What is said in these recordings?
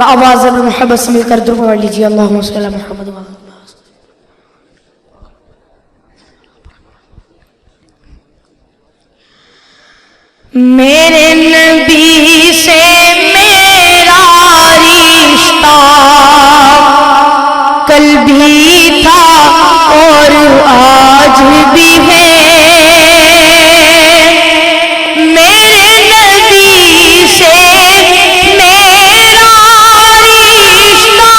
آواز محبت سے مل کر درود پڑھ لیجیے اللہم صلی علی محمد و علی میرے نبی سے میرا رشتہ کل بھی تھا اور آج بھی ہے میرے نبی سے میرا رشتہ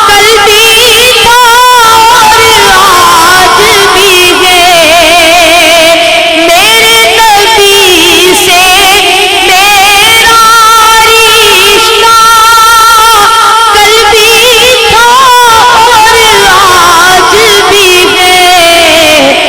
کل بھی تھا اور آج بھی ہے میرے نبی سے میرا رشتہ کل بھی تھا اور آج بھی ہے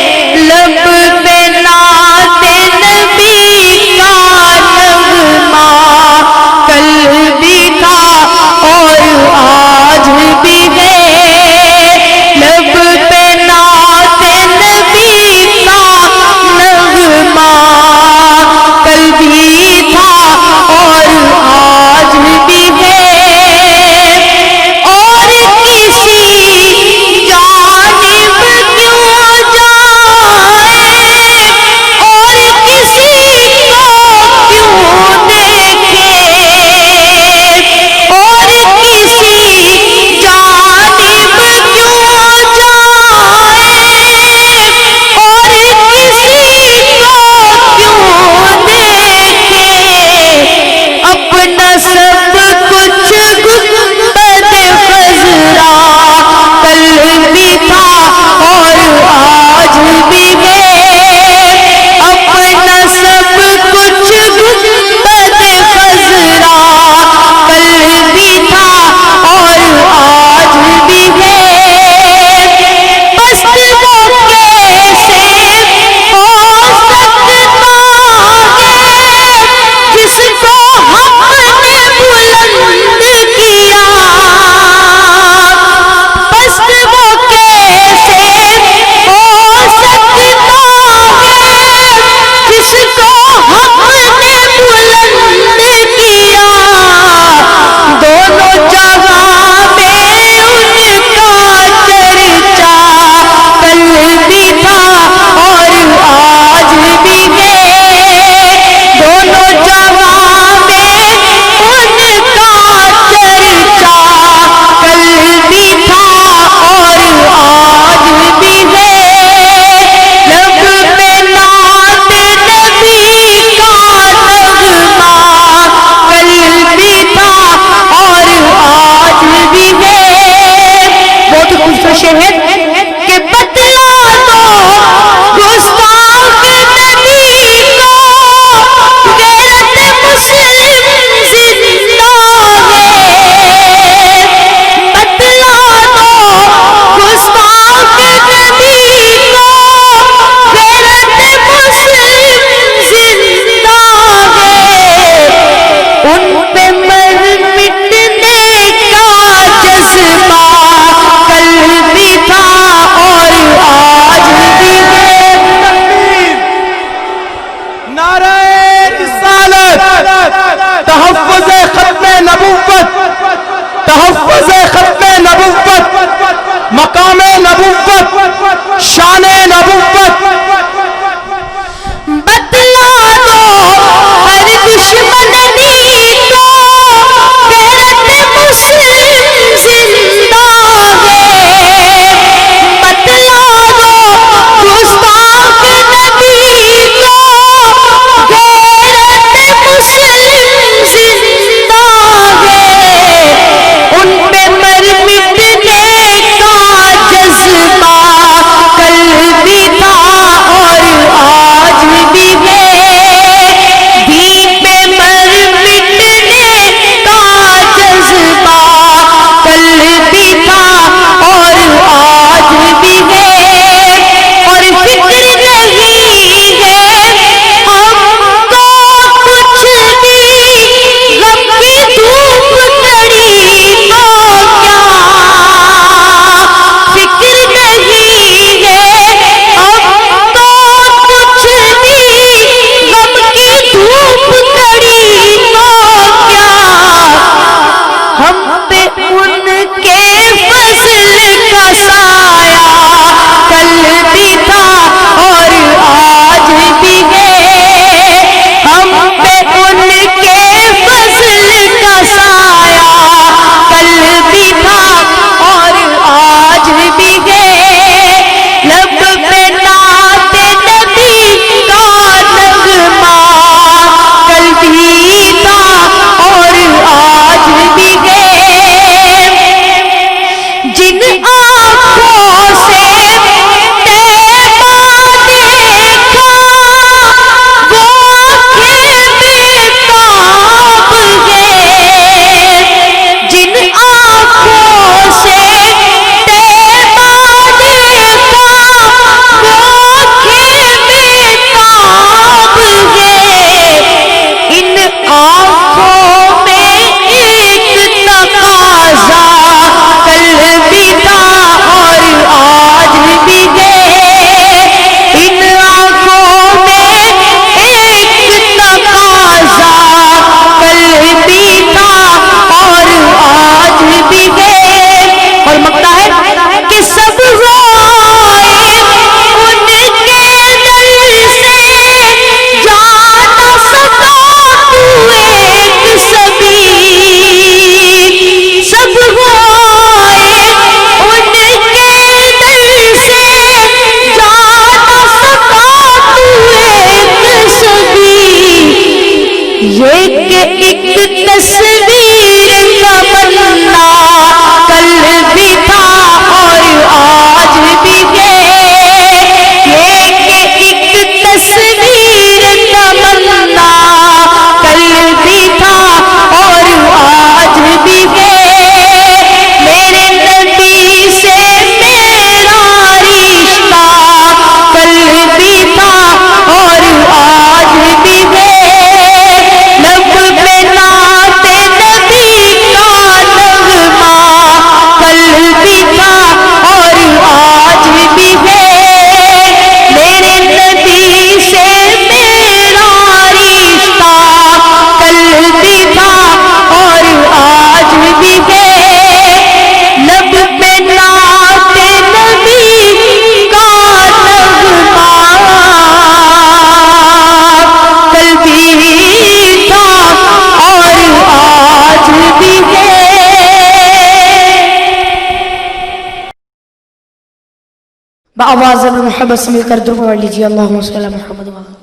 بآواز محبت سے مل کر درود پڑھ لیجیے، اللہم صلی علی محمد وعلی آلہ۔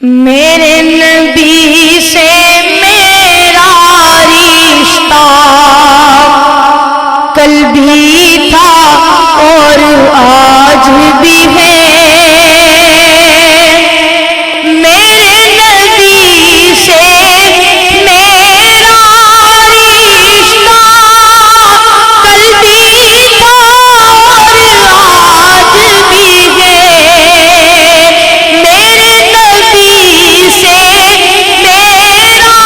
میرے نبی سے میرا رشتہ کل بھی تھا اور آج بھی ہے، میرے نبی سے میرا رشتہ کل بھی تھا اور آج بھی ہے، میرے نبی سے میرا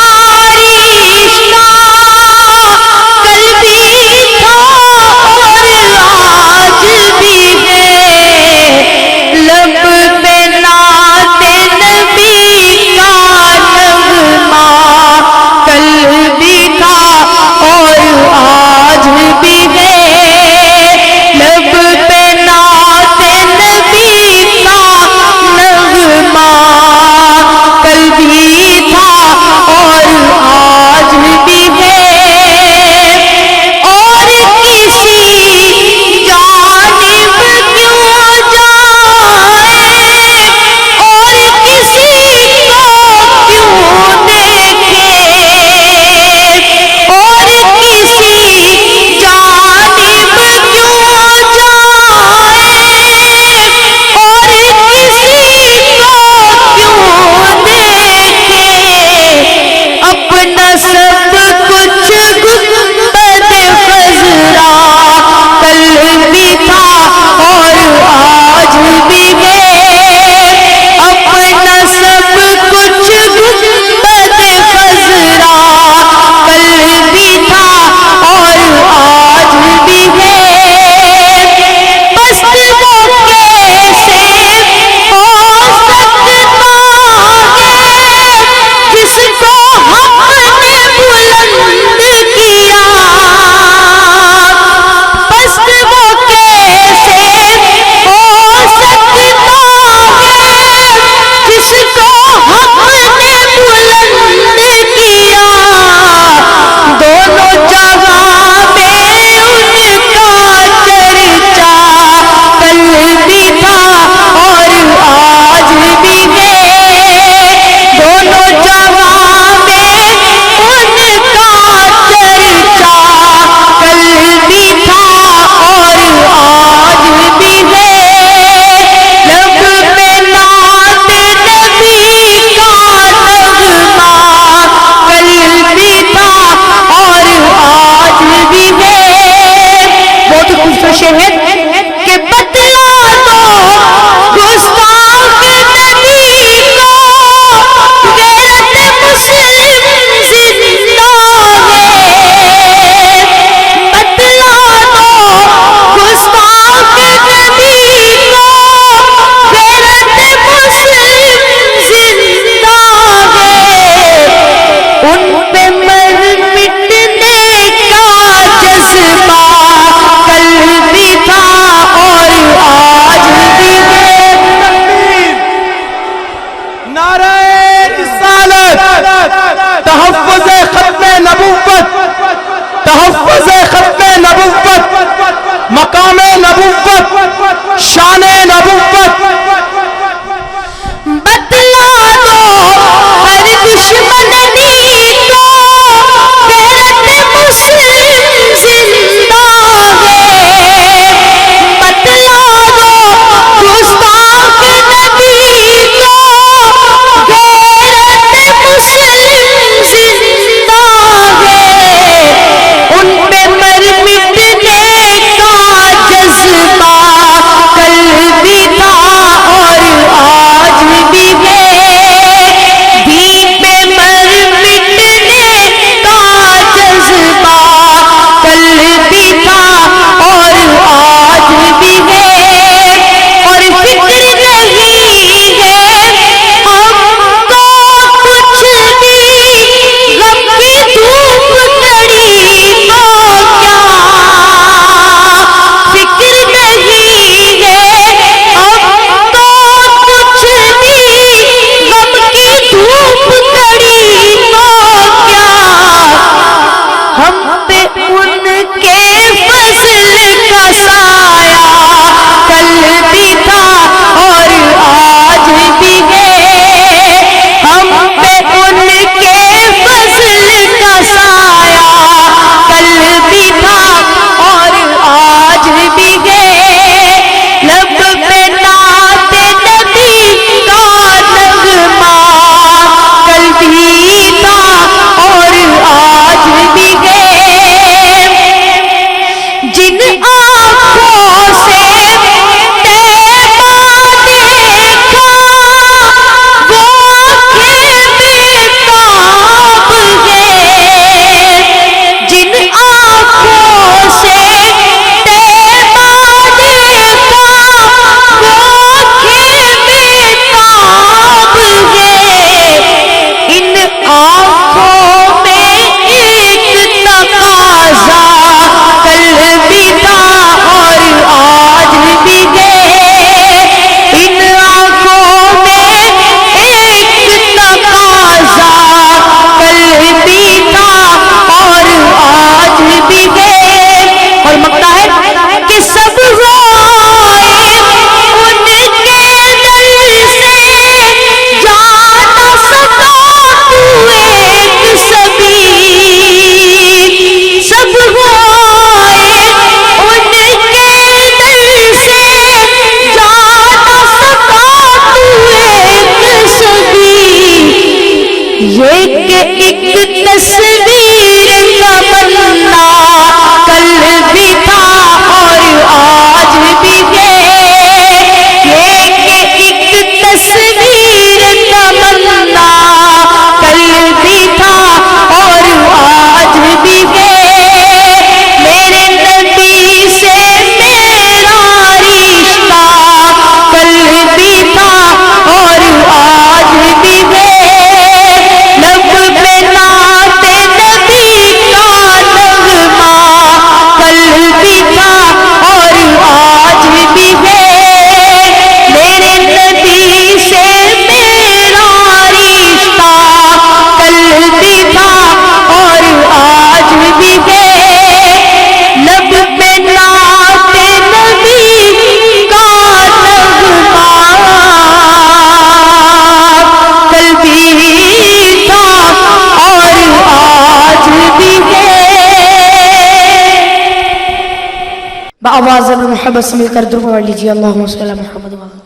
آواز محبت سے مل کر درود پڑھ لیجیے، اللہم صلی علی محمد و علی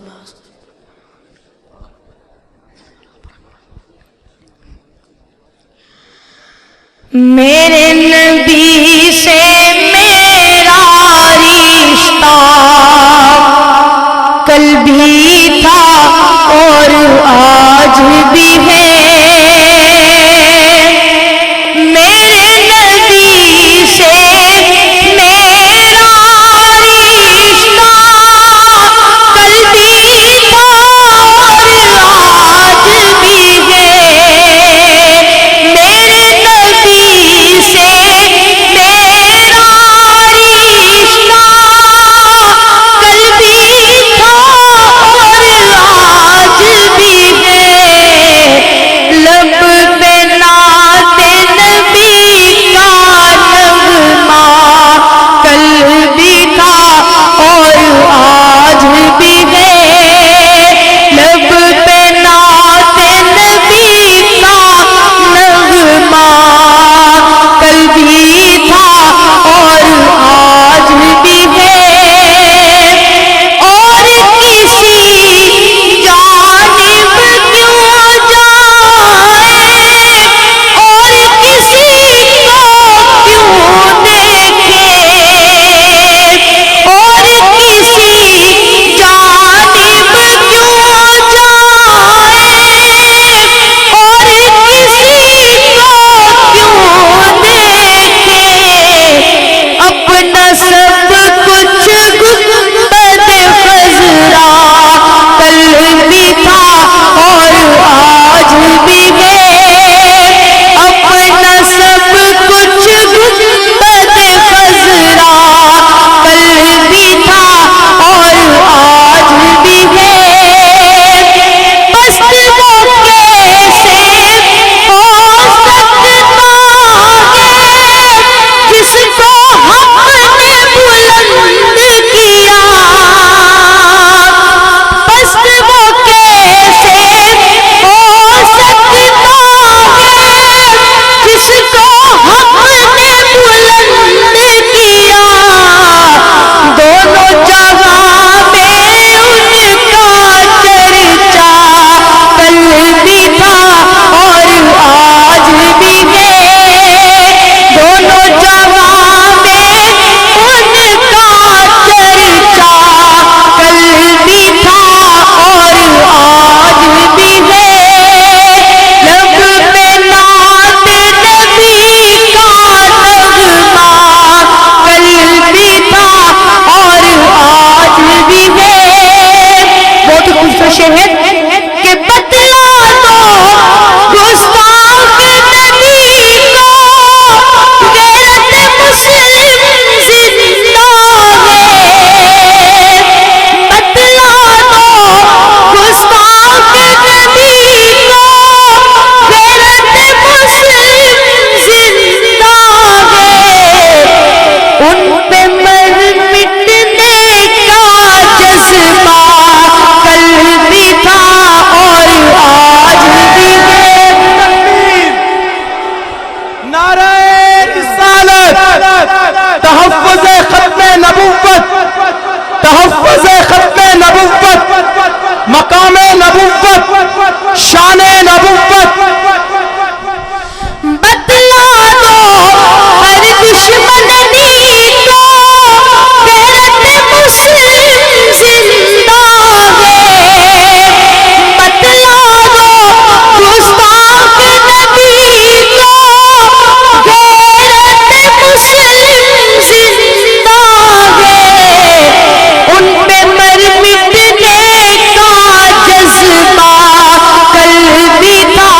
میرے نبی سے میرا رشتہ کل بھی تھا اور آج بھی ہے، میرے نبی سے میرا رشتہ کل بھی تھا اور آج بھی ہے، میرے نبی سے میرا رشتہ کل بھی تھا اور آج بھی ہے، لب پہ نعت نبی کا نغمہ کل بھی تھا اور آج بھی ہے، لب پہ نعت نبی کا نغمہ کل بھی تھا اور آج بھی ہے، اور کسی جانب کیوں جائے اور کسی کو کیوں دیکھے، اور کسی جانب کیوں جائے اور کسی کو کیوں دیکھے، اپنا سب کچھ گنبد خضرا کل بھی تھا اور آج بھی ہے، اپنا سب کچھ گنبد خضرا کل بھی تھا اور آج بھی ہے، پست وہ کیسے ہو سکتا ہے جس کو حق نے بلند کیا، پست وہ کیسے ہو سکتا ہے جس کو حق نے بلند کیا، دونوں جہاں میں ان کا چرچا کل بھی تھا اور آج بھی ہے، دونوں جہاں میں ان کا چرچا کل بھی تھا اور آج بھی ہے، لب پہ نعت نبی کا نغمہ کل بھی تھا اور آج بھی ہے، بہت ہی خوبصورت شعر ہے کہ بتلا دو گستاخ نبی کو غیرت مسلم زندہ ہے، بتلا دو گستاخ نبی کو غیرت مسلم زندہ ہے، ان پہ مر مٹنے کا جذبہ کل بھی تھا اور آج بھی ہے، نعرہ رسالت، تحفظ ختم نبوت، تحفظ ختم نبوت، مقام نبوت، شان نبوت، بتلا دو ہر دشمنی کو غیرت مسلم زندہ ہے، بتلا دو گستاخ نبی کو غیرت مسلم زندہ ہے، ان پہ مر مٹنے کا جذبہ کل بھی تھا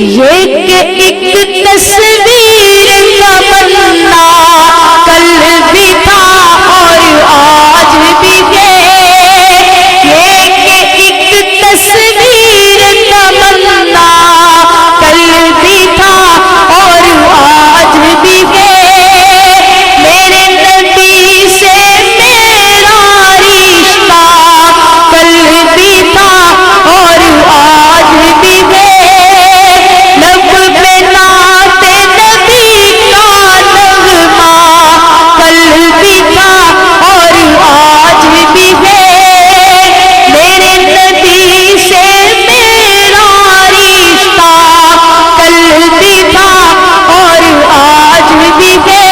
یہ کہ ایک تصویر تمنا کل بھی تھا اور آج بھی ہے، یہ کہ ایک تصویر تمنا کل بھی تھا اور آج بھی ہے، میرے نبی سے میرا رشتہ کل بھی تھا اور آج بھی ہے، لب پہ نعت نبی کا نغمہ کل بھی تھا اور آج بھی ہے، میرے نبی سے میرا رشتہ کل بھی تھا اور آج بھی ہے،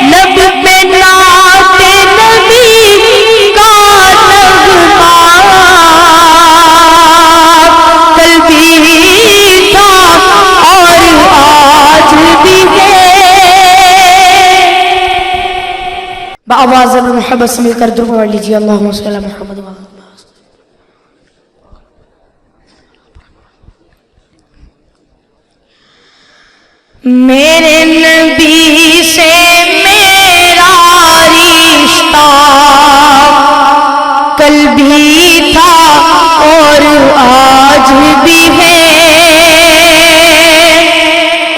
لب پہ نعت نبی کا نغمہ کل بھی تھا اور آج بھی ہے۔ بآواز محمد سے مل کر درود پڑھ لیجیے، اللہم صلی علی محمد و علی میرے نبی سے میرا رشتہ کل بھی تھا اور آج بھی ہے،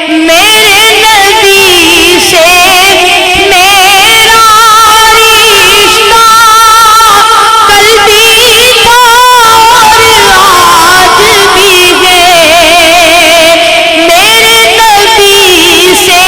میرے نبی سے میرا رشتہ کل بھی تھا اور آج بھی ہے، میرے نبی سے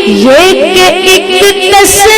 یہ کہ ایک تصویر